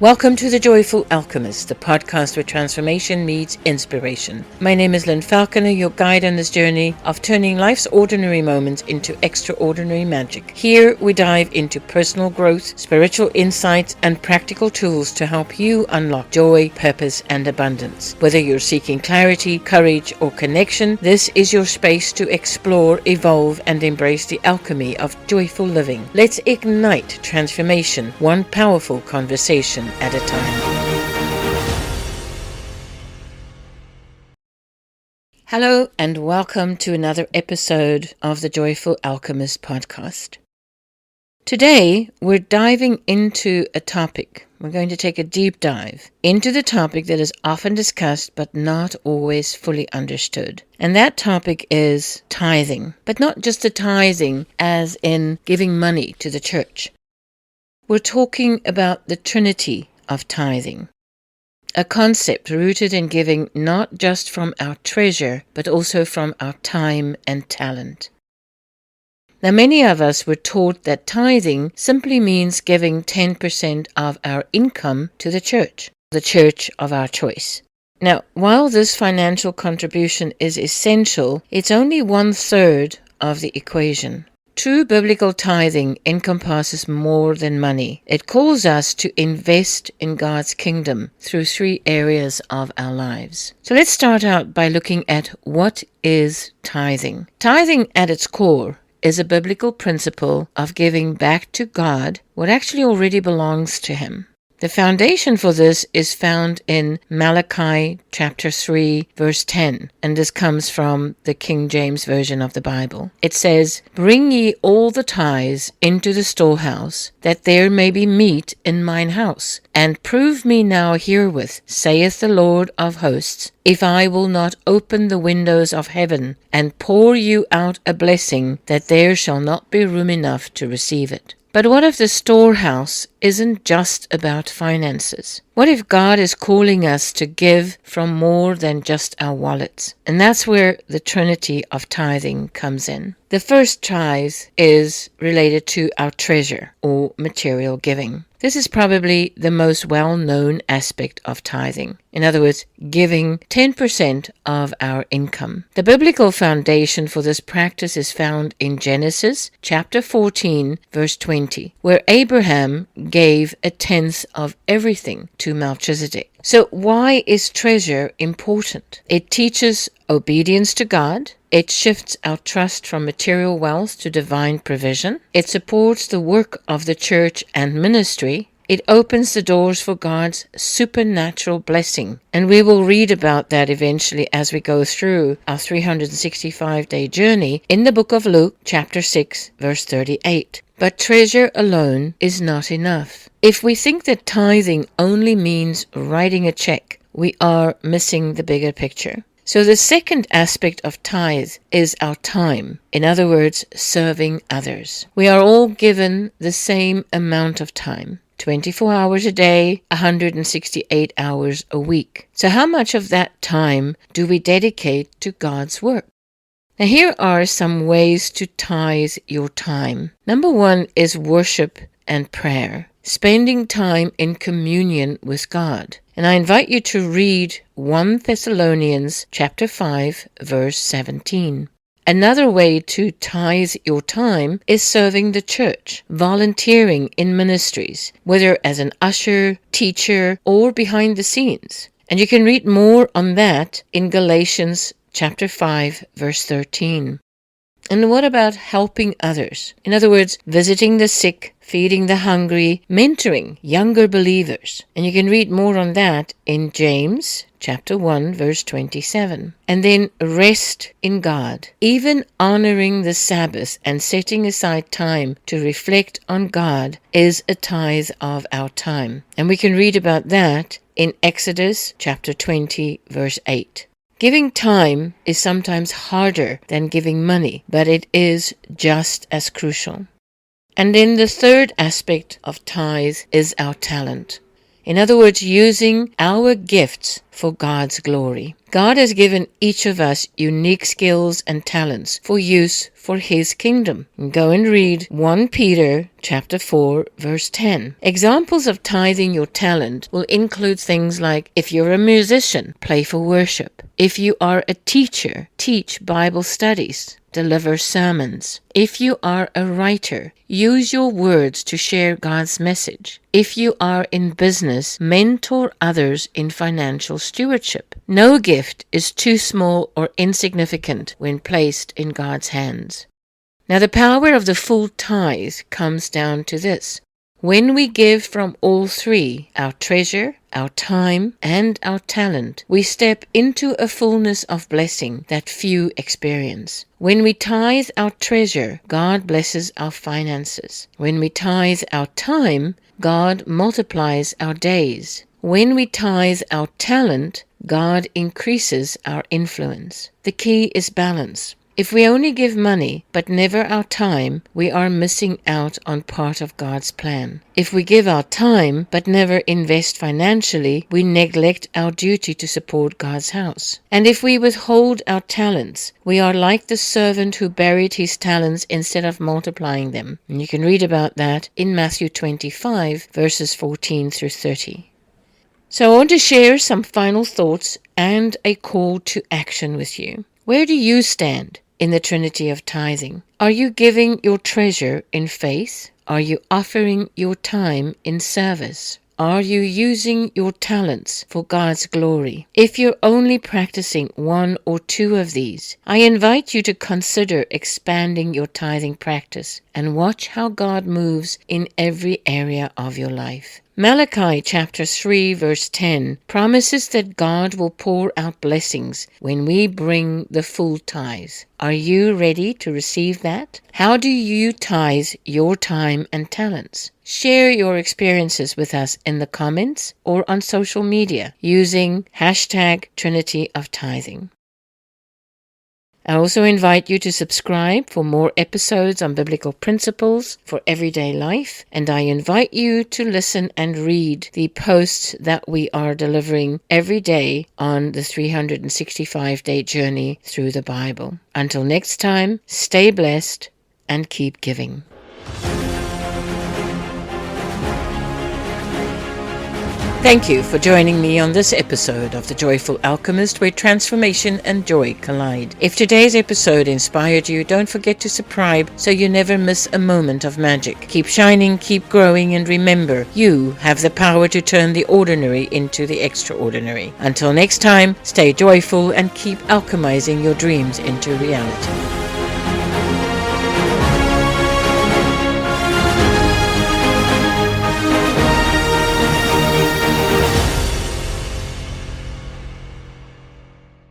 Welcome to the Joyful Alchemist, the podcast where transformation meets inspiration. My name is Lynn Falconer, your guide on this journey of turning life's ordinary moments into extraordinary magic. Here we dive into personal growth, spiritual insights, and practical tools to help you unlock joy, purpose, and abundance. Whether you're seeking clarity, courage, or connection, this is your space to explore, evolve, and embrace the alchemy of joyful living. Let's ignite transformation, one powerful conversation at a time. Hello and welcome to another episode of the Joyful Alchemist podcast. Today we're diving into a topic. We're going to take a deep dive into the topic that is often discussed but not always fully understood. And that topic is tithing, but not just the tithing as in giving money to the church. We're talking about the Trinity of Tithing, a concept rooted in giving not just from our treasure, but also from our time and talent. Now, many of us were taught that tithing simply means giving 10% of our income to the church of our choice. Now, while this financial contribution is essential, it's only 1/3 of the equation. True biblical tithing encompasses more than money. It calls us to invest in God's kingdom through 3 areas of our lives. So let's start out by looking at what is tithing. Tithing at its core is a biblical principle of giving back to God what actually already belongs to Him. The foundation for this is found in Malachi chapter 3, verse 10, and this comes from the King James Version of the Bible. It says, "Bring ye all the tithes into the storehouse, that there may be meat in mine house. And prove me now herewith, saith the Lord of hosts, if I will not open the windows of heaven, and pour you out a blessing, that there shall not be room enough to receive it." But what if the storehouse isn't just about finances? What if God is calling us to give from more than just our wallets? And that's where the Trinity of Tithing comes in. The first tithe is related to our treasure or material giving. This is probably the most well-known aspect of tithing. In other words, giving 10% of our income. The biblical foundation for this practice is found in Genesis chapter 14, verse 20, where Abraham gave 1/10 of everything to Melchizedek. So why is treasure important? It teaches obedience to God. It shifts our trust from material wealth to divine provision. It supports the work of the church and ministry. It opens the doors for God's supernatural blessing. And we will read about that eventually as we go through our 365-day journey in the book of Luke, chapter 6, verse 38. But treasure alone is not enough. If we think that tithing only means writing a check, we are missing the bigger picture. So the second aspect of tithe is our time. In other words, serving others. We are all given the same amount of time. 24 hours a day, 168 hours a week. So how much of that time do we dedicate to God's work? Now here are some ways to tithe your time. Number 1 is worship and prayer. Spending time in communion with God. And I invite you to read 1 Thessalonians chapter 5, verse 17. Another way to tithe your time is serving the church, volunteering in ministries, whether as an usher, teacher, or behind the scenes. And you can read more on that in Galatians chapter 5, verse 13. And what about helping others? In other words, visiting the sick, feeding the hungry, mentoring younger believers. And you can read more on that in James chapter 1, verse 27. And then rest in God. Even honoring the Sabbath and setting aside time to reflect on God is a tithe of our time. And we can read about that in Exodus chapter 20, verse 8. Giving time is sometimes harder than giving money, but it is just as crucial. And then the third aspect of tithe is our talent. In other words, using our gifts for God's glory. God has given each of us unique skills and talents for use for His kingdom. Go and read 1 Peter chapter 4, verse 10. Examples of tithing your talent will include things like, if you're a musician, play for worship. If you are a teacher, teach Bible studies, deliver sermons. If you are a writer, use your words to share God's message. If you are in business, mentor others in financial stewardship. No gift is too small or insignificant when placed in God's hands. Now, the power of the full tithe comes down to this. When we give from all three, our treasure, our time, and our talent, we step into a fullness of blessing that few experience. When we tithe our treasure, God blesses our finances. When we tithe our time, God multiplies our days. When we tithe our talent, God increases our influence. The key is balance. If we only give money, but never our time, we are missing out on part of God's plan. If we give our time, but never invest financially, we neglect our duty to support God's house. And if we withhold our talents, we are like the servant who buried his talents instead of multiplying them. And you can read about that in Matthew 25, verses 14 through 30. So I want to share some final thoughts and a call to action with you. Where do you stand in the Trinity of Tithing? Are you giving your treasure in faith? Are you offering your time in service? Are you using your talents for God's glory? If you're only practicing one or two of these, I invite you to consider expanding your tithing practice and watch how God moves in every area of your life. Malachi chapter 3 verse 10 promises that God will pour out blessings when we bring the full tithe. Are you ready to receive that? How do you tithe your time and talents? Share your experiences with us in the comments or on social media using hashtag Trinity of Tithing. I also invite you to subscribe for more episodes on biblical principles for everyday life, and I invite you to listen and read the posts that we are delivering every day on the 365-day journey through the Bible. Until next time, stay blessed and keep giving. Thank you for joining me on this episode of The Joyful Alchemist, where transformation and joy collide. If today's episode inspired you, don't forget to subscribe so you never miss a moment of magic. Keep shining, keep growing, and remember, you have the power to turn the ordinary into the extraordinary. Until next time, stay joyful and keep alchemizing your dreams into reality.